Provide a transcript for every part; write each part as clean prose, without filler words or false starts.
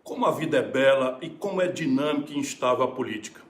Como a vida é bela e como é dinâmica e instável a política.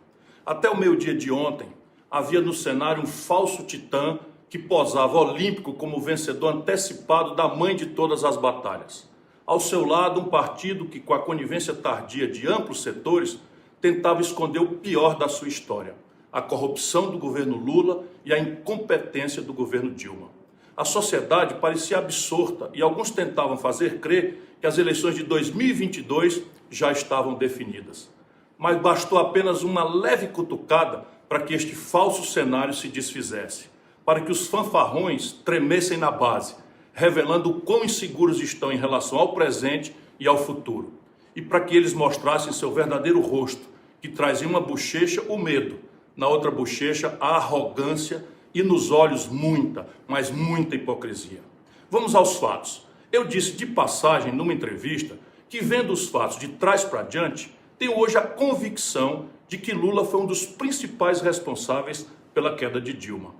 Até o meio-dia de ontem, havia no cenário um falso titã que posava olímpico como vencedor antecipado da mãe de todas as batalhas. Ao seu lado, um partido que, com a conivência tardia de amplos setores, tentava esconder o pior da sua história: a corrupção do governo Lula e a incompetência do governo Dilma. A sociedade parecia absorta e alguns tentavam fazer crer que as eleições de 2022 já estavam definidas. Mas bastou apenas uma leve cutucada para que este falso cenário se desfizesse, para que os fanfarrões tremessem na base, revelando o quão inseguros estão em relação ao presente e ao futuro, e para que eles mostrassem seu verdadeiro rosto, que traz em uma bochecha o medo, na outra bochecha a arrogância e nos olhos muita, mas muita hipocrisia. Vamos aos fatos. Eu disse de passagem numa entrevista que, vendo os fatos de trás para diante, tenho hoje a convicção de que Lula foi um dos principais responsáveis pela queda de Dilma.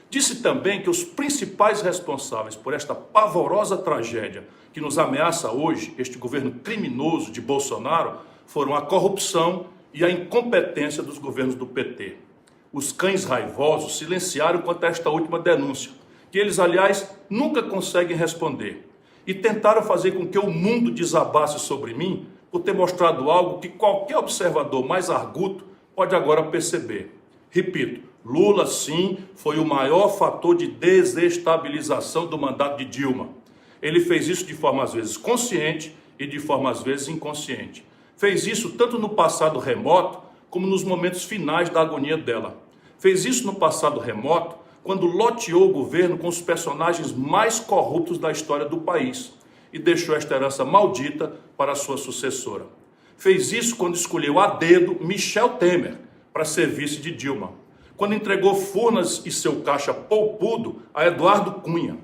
Disse também que os principais responsáveis por esta pavorosa tragédia que nos ameaça hoje, este governo criminoso de Bolsonaro, foram a corrupção e a incompetência dos governos do PT. Os cães raivosos silenciaram quanto a esta última denúncia, que eles, aliás, nunca conseguem responder, e tentaram fazer com que o mundo desabasse sobre mim por ter mostrado algo que qualquer observador mais arguto pode agora perceber. Repito, Lula, sim, foi o maior fator de desestabilização do mandato de Dilma. Ele fez isso de forma às vezes consciente e de forma às vezes inconsciente. Fez isso tanto no passado remoto como nos momentos finais da agonia dela. Fez isso no passado remoto quando loteou o governo com os personagens mais corruptos da história do país e deixou esta herança maldita para a sua sucessora. Fez isso quando escolheu a dedo Michel Temer para ser vice de Dilma, quando entregou Furnas e seu caixa poupudo a Eduardo Cunha,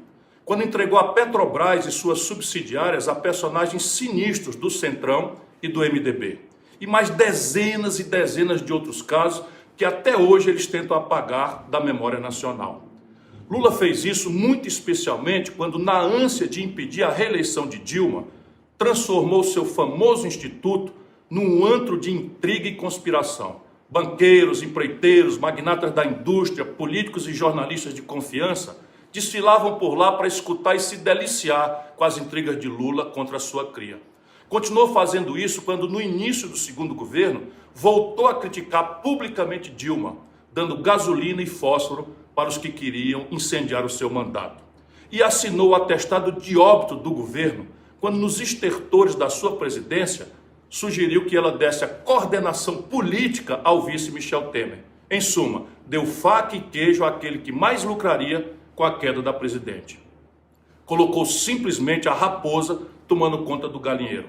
quando entregou a Petrobras e suas subsidiárias a personagens sinistros do Centrão e do MDB, e mais dezenas e dezenas de outros casos que até hoje eles tentam apagar da memória nacional. Lula fez isso muito especialmente quando, na ânsia de impedir a reeleição de Dilma, transformou seu famoso instituto num antro de intriga e conspiração. Banqueiros, empreiteiros, magnatas da indústria, políticos e jornalistas de confiança desfilavam por lá para escutar e se deliciar com as intrigas de Lula contra a sua cria. Continuou fazendo isso quando, no início do segundo governo, voltou a criticar publicamente Dilma, dando gasolina e fósforo para os que queriam incendiar o seu mandato. E assinou o atestado de óbito do governo quando, nos estertores da sua presidência, sugeriu que ela desse a coordenação política ao vice Michel Temer. Em suma, deu faca e queijo àquele que mais lucraria com a queda da presidente. Colocou simplesmente a raposa tomando conta do galinheiro.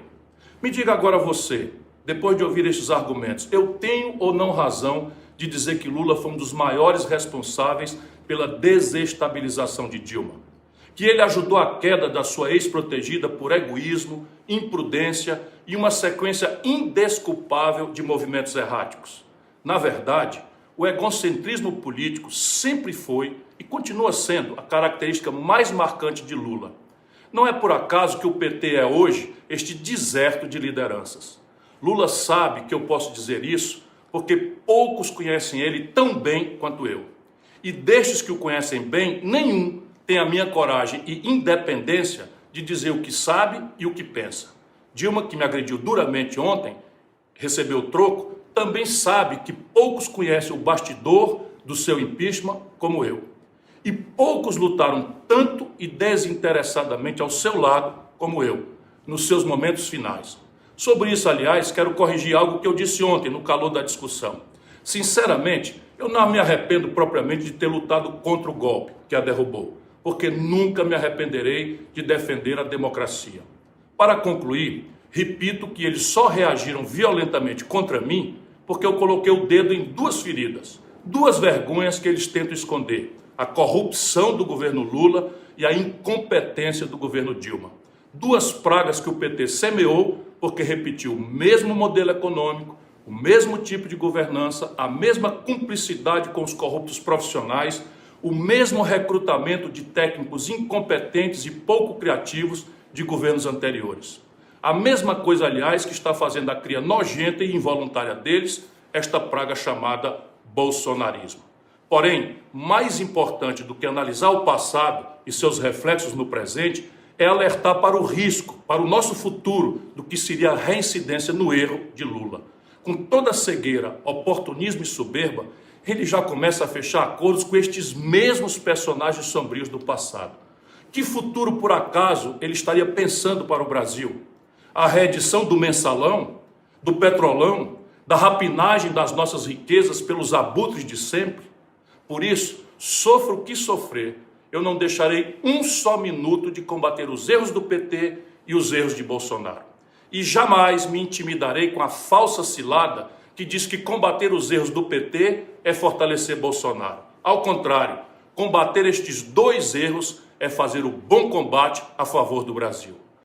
Me diga agora você, depois de ouvir estes argumentos, eu tenho ou não razão de dizer que Lula foi um dos maiores responsáveis pela desestabilização de Dilma? Que ele ajudou a queda da sua ex-protegida por egoísmo, imprudência e uma sequência indesculpável de movimentos erráticos? Na verdade, o egocentrismo político sempre foi e continua sendo a característica mais marcante de Lula. Não é por acaso que o PT é hoje este deserto de lideranças. Lula sabe que eu posso dizer isso porque poucos conhecem ele tão bem quanto eu. E destes que o conhecem bem, nenhum tem a minha coragem e independência de dizer o que sabe e o que pensa. Dilma, que me agrediu duramente ontem, recebeu troco, também sabe que poucos conhecem o bastidor do seu impeachment como eu. E poucos lutaram tanto e desinteressadamente ao seu lado como eu, nos seus momentos finais. Sobre isso, aliás, quero corrigir algo que eu disse ontem no calor da discussão. Sinceramente, eu não me arrependo propriamente de ter lutado contra o golpe que a derrubou, porque nunca me arrependerei de defender a democracia. Para concluir, repito que eles só reagiram violentamente contra mim porque eu coloquei o dedo em duas feridas, duas vergonhas que eles tentam esconder: a corrupção do governo Lula e a incompetência do governo Dilma. Duas pragas que o PT semeou porque repetiu o mesmo modelo econômico, o mesmo tipo de governança, a mesma cumplicidade com os corruptos profissionais, o mesmo recrutamento de técnicos incompetentes e pouco criativos de governos anteriores. A mesma coisa, aliás, que está fazendo a cria nojenta e involuntária deles, esta praga chamada bolsonarismo. Porém, mais importante do que analisar o passado e seus reflexos no presente, é alertar para o risco, para o nosso futuro, do que seria a reincidência no erro de Lula. Com toda a cegueira, oportunismo e soberba, ele já começa a fechar acordos com estes mesmos personagens sombrios do passado. Que futuro, por acaso, ele estaria pensando para o Brasil? A reedição do mensalão, do petrolão, da rapinagem das nossas riquezas pelos abutres de sempre? Por isso, sofra o que sofrer, eu não deixarei um só minuto de combater os erros do PT e os erros de Bolsonaro. E jamais me intimidarei com a falsa cilada que diz que combater os erros do PT é fortalecer Bolsonaro. Ao contrário, combater estes dois erros é fazer o bom combate a favor do Brasil.